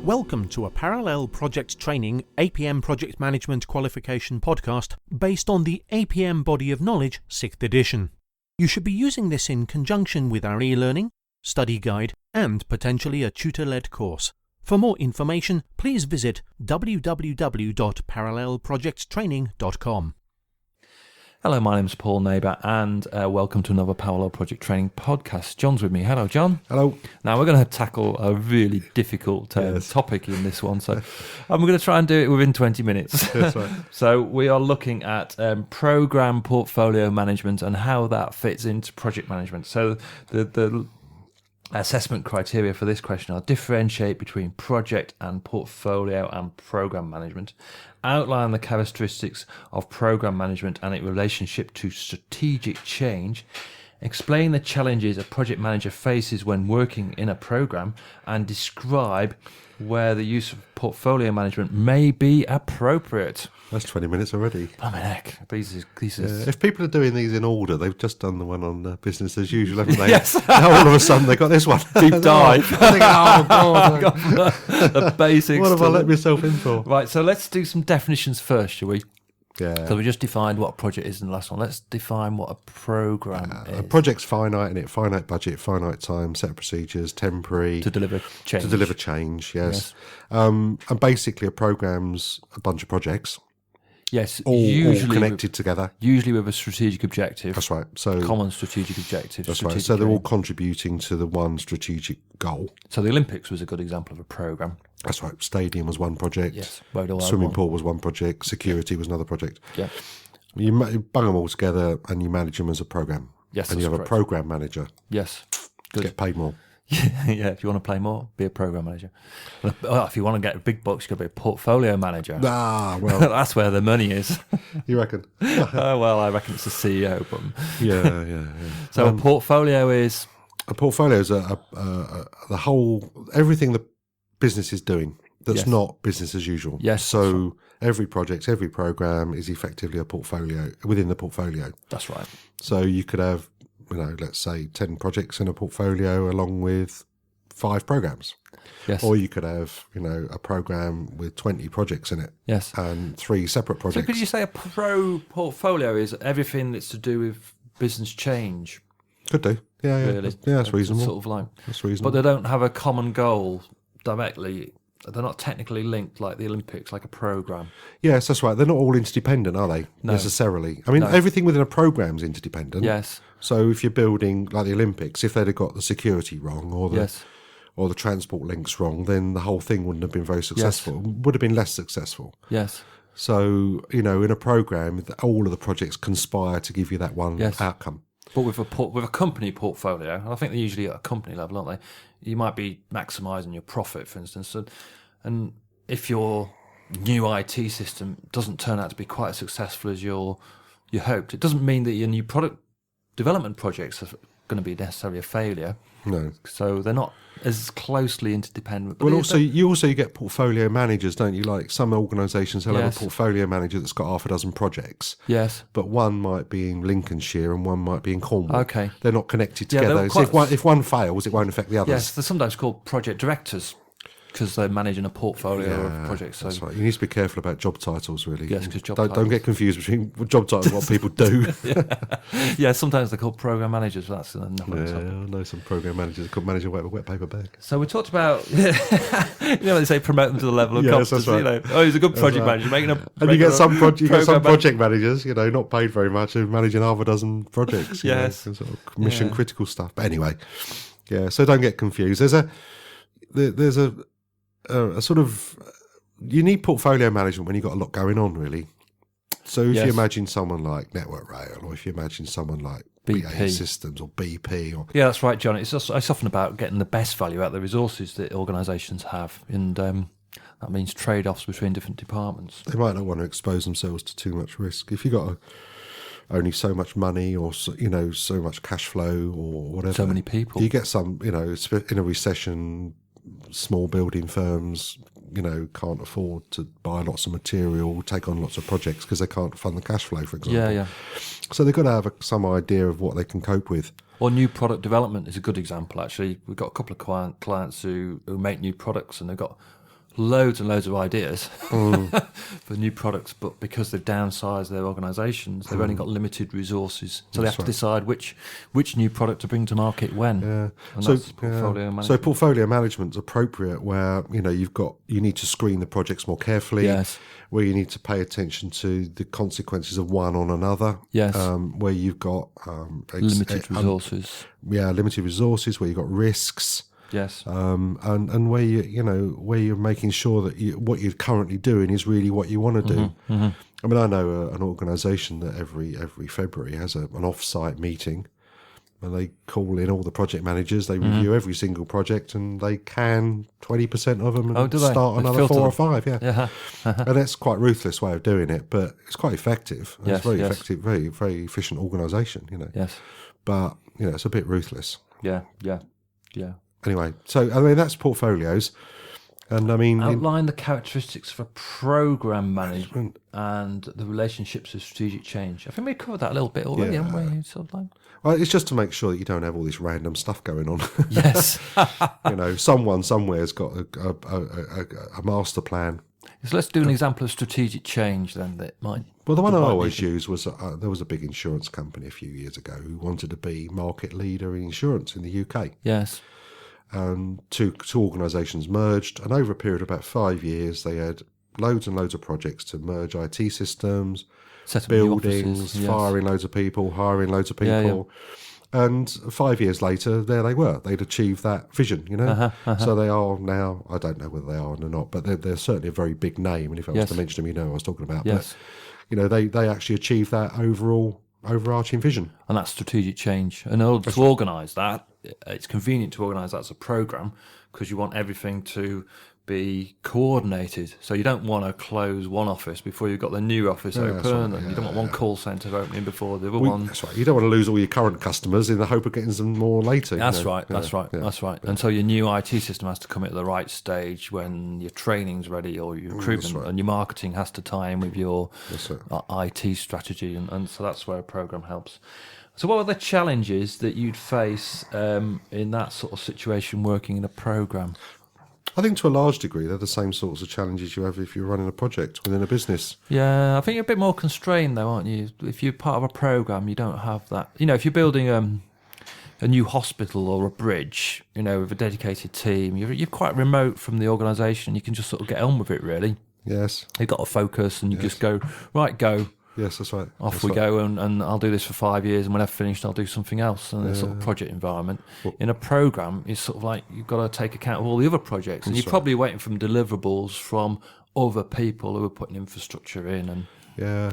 Welcome to a Parallel Project Training APM Project Management Qualification podcast based on the APM Body of Knowledge 6th edition. You should be using this in conjunction with our e-learning, study guide and potentially a tutor-led course. For more information, please visit www.parallelprojecttraining.com. Hello, my name's Paul Neighbour and welcome to another Parallel Project Training podcast. John's with me. Hello, John. Hello. Now, we're going to tackle a really difficult topic in this one, so we're going to try and do it within 20 minutes. That's right. So we are looking at program portfolio management and how that fits into project management. So the assessment criteria for this question are: differentiate between project and portfolio and program management, outline the characteristics of program management and its relationship to strategic change, explain the challenges a project manager faces when working in a program, and describe where the use of portfolio management may be appropriate. That's 20 minutes already. Oh, my neck. If people are doing these in order, they've just done the one on business as usual, haven't they? Yes. Now all of a sudden they got this one. Deep dive. I think, oh, God. The basics. What have I let myself in for? Right, so let's do some definitions first, shall we? Yeah. So we just defined what a project is in the last one. Let's define what a program is. A project's finite, and finite budget, finite time, set of procedures, temporary. To deliver change. To deliver change, yes. And basically a program's a bunch of projects. Yes, all connected together. Usually with a strategic objective. That's right. So common strategic objective. That's right. So they're all contributing to the one strategic goal. So the Olympics was a good example of a program. That's right. Stadium was one project. Yes. Swimming pool was one project. Security was another project. Yeah. You bung them all together and you manage them as a program. Yes. And you have a program manager. Yes. Good. Get paid more. Yeah, if you want to play more, be a program manager. If you want to get big bucks, you've got to be a portfolio manager. Well. That's where the money is. You reckon? Well, I reckon it's the CEO. But Yeah. So a portfolio is? A portfolio is the whole, everything the business is doing that's not business as usual. Yes. So every project, every program is effectively a portfolio within the portfolio. That's right. So you could have, let's say 10 projects in a portfolio along with 5 programs. Yes. Or you could have, a program with 20 projects in it. Yes. And 3 separate projects. So could you say a portfolio is everything that's to do with business change? Could do. Yeah. Really? That's reasonable. Sort of like. That's reasonable. But they don't have a common goal directly. They're not technically linked like the Olympics, like a program. Yes, that's right. They're not all interdependent, are they? No. Necessarily. I mean, everything within a program's interdependent. Yes. So if you're building like the Olympics, if they'd have got the security wrong or the transport links wrong, then the whole thing wouldn't have been very successful. Yes. Would have been less successful. Yes. So, in a program, all of the projects conspire to give you that one outcome. But with a company portfolio, and I think they're usually at a company level, aren't they? You might be maximising your profit, for instance, and if your new IT system doesn't turn out to be quite as successful as you hoped, it doesn't mean that your new product development projects are going to be necessarily a failure. No. So they're not as closely interdependent. Well, you get portfolio managers, don't you? Like some organisations will have a portfolio manager that's got half a dozen projects. Yes. But one might be in Lincolnshire and one might be in Cornwall. Okay. They're not connected together. So if one fails, it won't affect the others. Yes, they're sometimes called project directors because they're managing a portfolio of projects. So that's right. You need to be careful about job titles, really. Yes, because don't get confused between job titles and what people do. Yeah, sometimes they're called program managers. But that's another example. I know some program managers called manager wet paper bag. So we talked about, they say promote them to the level of competence. Right. He's a good project manager making a. And you get some project managers, not paid very much, who managing half a dozen projects. Yes, sort of mission critical stuff. But anyway, so don't get confused. There's a sort of, you need portfolio management when you've got a lot going on, really. So if you imagine someone like Network Rail, or if you imagine someone like BAE Systems or BP, or that's right, John. It's often about getting the best value out of the resources that organisations have, and that means trade-offs between different departments. They might not want to expose themselves to too much risk. If you've got only so much money, or so much cash flow, or whatever, so many people, you get some. In a recession, small building firms, can't afford to buy lots of material, take on lots of projects because they can't fund the cash flow, for example. Yeah. So they've got to have some idea of what they can cope with. Or new product development is a good example, actually. We've got a couple of clients who make new products, and they've got loads and loads of ideas for new products, but because they've downsized their organisations, they've only got limited resources, so they have to decide which new product to bring to market when. Yeah. And So that's portfolio management. So portfolio management's appropriate where you need to screen the projects more carefully. Yes. Where you need to pay attention to the consequences of one on another. Yes. Where you've got Limited resources. Limited resources. Where you've got risks. Yes. And where where you're making sure that what you're currently doing is really what you want to do. Mm-hmm. I mean, I know an organisation that every February has an off-site meeting, and they call in all the project managers. They review every single project, and they can 20% of them and start another 4 or 5. Yeah, and that's quite a ruthless way of doing it, but it's quite effective. Yes, it's very yes. effective, very efficient organisation. Yes. But it's a bit ruthless. Yeah. Anyway, so I mean that's portfolios, and I mean Outline the characteristics of a program management and the relationships of strategic change. I think we covered that a little bit already, haven't we? Sort of like. Well, it's just to make sure that you don't have all this random stuff going on. Yes. Someone somewhere's got a master plan. So let's do an example of strategic change then. That might. Well, the one I always use was there was a big insurance company a few years ago who wanted to be market leader in insurance in the UK. Yes. And two organisations merged, and over a period of about 5 years, they had loads and loads of projects to merge IT systems, Set up new buildings, offices, yes. firing loads of people, hiring loads of people. Yeah. And 5 years later, there they were. They'd achieved that vision, So they are now, I don't know whether they are or not, but they're certainly a very big name. And if I was to mention them, I was talking about. Yes. But, they actually achieved that overarching vision. And that's strategic change. And in order to organise that, it's convenient to organise that as a programme because you want everything to be coordinated. So you don't want to close one office before you've got the new office open, and you don't want one call centre opening before the other one. That's right. You don't want to lose all your current customers in the hope of getting some more later. That's right. That's right. And so your new IT system has to come at the right stage when your training's ready or your recruitment and your marketing has to tie in with your IT strategy. And so that's where a programme helps. So what are the challenges that you'd face in that sort of situation working in a programme? I think to a large degree, they're the same sorts of challenges you have if you're running a project within a business. Yeah, I think you're a bit more constrained though, aren't you? If you're part of a programme, you don't have that. If you're building a new hospital or a bridge, with a dedicated team, you're quite remote from the organisation. You can just sort of get on with it, really. Yes. You've got to focus and you just go, right, go. Yes, that's right. Off we go, and I'll do this for 5 years, and when I've finished, I'll do something else. And it's sort of project environment. In a programme, it's sort of like you've got to take account of all the other projects, and you're probably waiting for deliverables from other people who are putting infrastructure in, and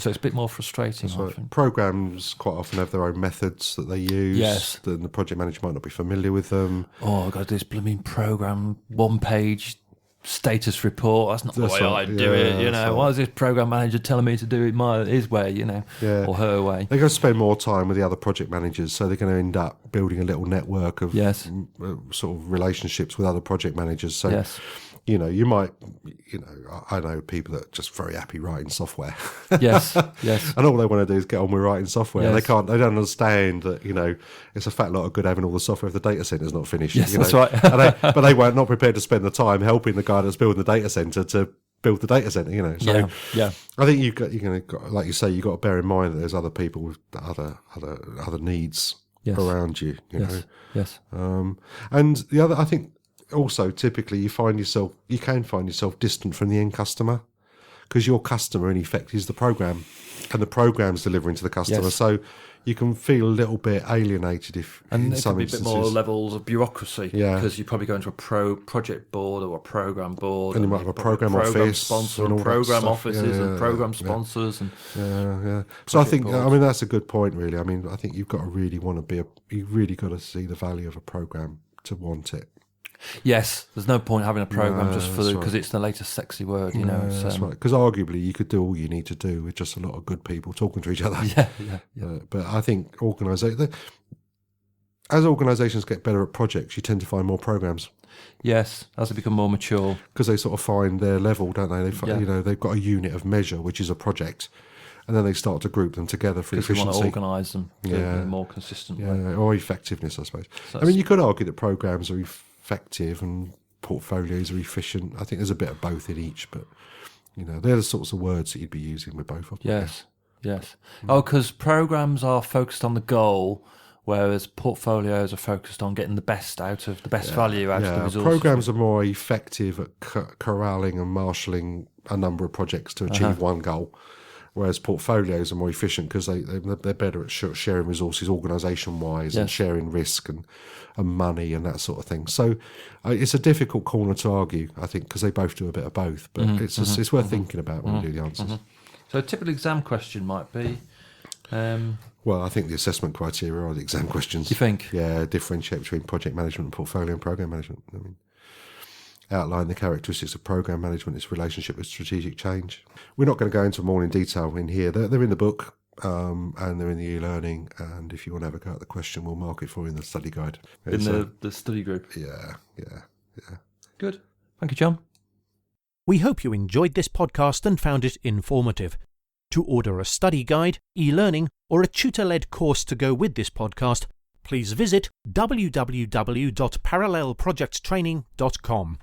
so it's a bit more frustrating. I think. Programmes quite often have their own methods that they use. Yes. The project manager might not be familiar with them. Oh, I've got this blooming programme, 1-page status report. That's not the way I do it. Why is this program manager telling me to do it his way? Or her way? They're going to spend more time with the other project managers, so they're going to end up building a little network of sort of relationships with other project managers. So you might, I know people that are just very happy writing software. Yes. And all they want to do is get on with writing software. Yes. They don't understand that, it's a fat lot of good having all the software if the data centre's not finished. Yes, that's right. But they were not prepared to spend the time helping the guy that's building the data centre to build the data centre, So I think you're got, like you say, you've got to bear in mind that there's other people with other needs around you, Yes. And the other, I think, also, typically, you can find yourself distant from the end customer because your customer, in effect, is the program, and the program's delivering to the customer. Yes. So you can feel a little bit alienated and in some could be instances. a bit more levels of bureaucracy because you probably go into a project board or a program board, and you might have a program office, sponsor, and program offices, and program sponsors, and So I think, boards. That's a good point, really. I think you've got to really you really got to see the value of a program to want it. Yes, there's no point having a program just because it's the latest sexy word, That's right. Because arguably, you could do all you need to do with just a lot of good people talking to each other. Yeah. But I think as organisations get better at projects, you tend to find more programs. Yes, as they become more mature, because they sort of find their level, don't they? They've got a unit of measure, which is a project. And then they start to group them together for efficiency. Because we want to organise them in a more consistent way. Or effectiveness, I suppose. So you could argue that programs are effective and portfolios are efficient. I think there's a bit of both in each, but they're the sorts of words that you'd be using with both of them. Yes. Oh, because programs are focused on the goal, whereas portfolios are focused on getting the best out of the best value out of the resources. Programs are more effective at corralling and marshalling a number of projects to achieve one goal, whereas portfolios are more efficient because they're better at sharing resources organisation-wise and sharing risk and money and that sort of thing. So it's a difficult corner to argue, I think, because they both do a bit of both, but it's worth thinking about when we do the answers. So a typical exam question might be... well, I think the assessment criteria are the exam questions. You think? Yeah, differentiate between project management and portfolio and program management. I mean, outline the characteristics of program management, its relationship with strategic change. We're not going to go into more in detail in here. They're in the book and they're in the e-learning. And if you want to have a go at the question, we'll mark it for you in the study guide. In the study group? Yeah. Good. Thank you, John. We hope you enjoyed this podcast and found it informative. To order a study guide, e-learning, or a tutor-led course to go with this podcast, please visit www.parallelprojecttraining.com.